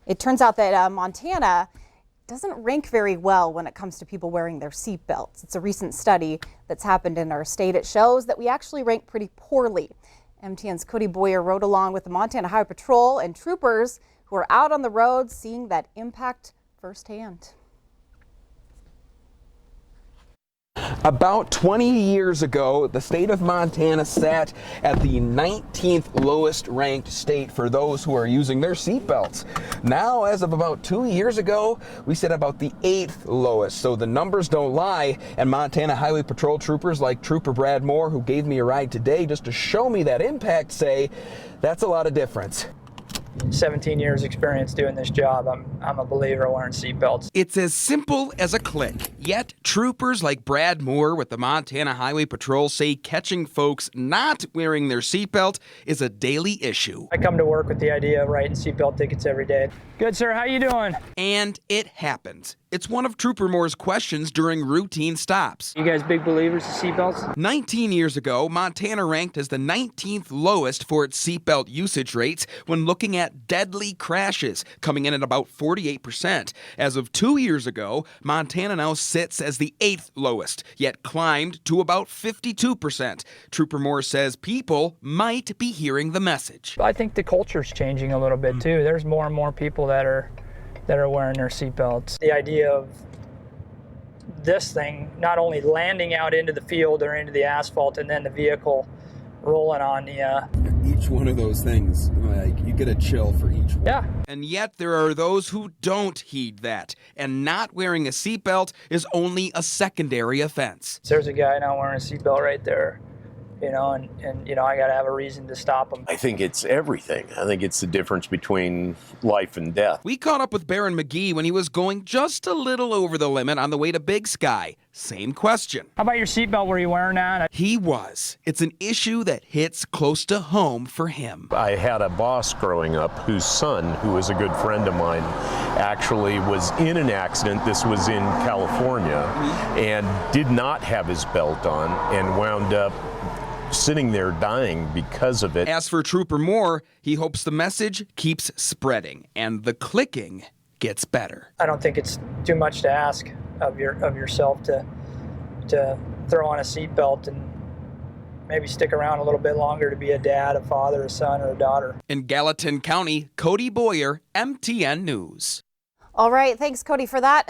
It turns out that Montana doesn't rank very well when it comes to people wearing their seatbelts. It's a recent study that's happened in our state. It shows that we actually rank pretty poorly. MTN's Cody Boyer rode along with the Montana Highway Patrol and troopers who are out on the road seeing that impact firsthand. About 20 years ago, the state of Montana sat at the 19th lowest ranked state for those who are using their seatbelts. Now, as of about 2 years ago, we sit about the 8th lowest. So the numbers don't lie. And Montana Highway Patrol troopers like Trooper Brad Moore, who gave me a ride today just to show me that impact, say that's a lot of difference. 17 years experience doing this job. I'm a believer of wearing seatbelts. It's as simple as a click. Yet troopers like Brad Moore with the Montana Highway Patrol say catching folks not wearing their seatbelt is a daily issue. I come to work with the idea of writing seatbelt tickets every day. Good, sir. How you doing? And it happens. It's one of Trooper Moore's questions during routine stops. You guys big believers of seatbelts? 19 years ago, Montana ranked as the 19th lowest for its seatbelt usage rates when looking at deadly crashes, coming in at about 48%. As of 2 years ago, Montana now sits as the 8th lowest, yet climbed to about 52%. Trooper Moore says people might be hearing the message. I think the culture's changing a little bit too. There's more and more people that are wearing their seatbelts. The idea of this thing not only landing out into the field or into the asphalt and then the vehicle rolling on the each one of those things, like, you get a chill for each one. Yeah. And yet there are those who don't heed that, and not wearing a seatbelt is only a secondary offense. There's a guy not wearing a seatbelt right there, and I got to have a reason to stop him. I think it's everything. I think it's the difference between life and death. We caught up with Baron McGee when he was going just a little over the limit on the way to Big Sky. Same question. How about your seatbelt? Were you wearing that? He was. It's an issue that hits close to home for him. I had a boss growing up whose son, who was a good friend of mine, actually was in an accident. This was in California, and did not have his belt on and wound up sitting there dying because of it. As for Trooper Moore, he hopes the message keeps spreading and the clicking gets better. I don't think it's too much to ask of yourself to throw on a seatbelt and maybe stick around a little bit longer to be a dad, a father, a son, or a daughter. In Gallatin County, Cody Boyer, MTN News. All right, thanks, Cody, for that.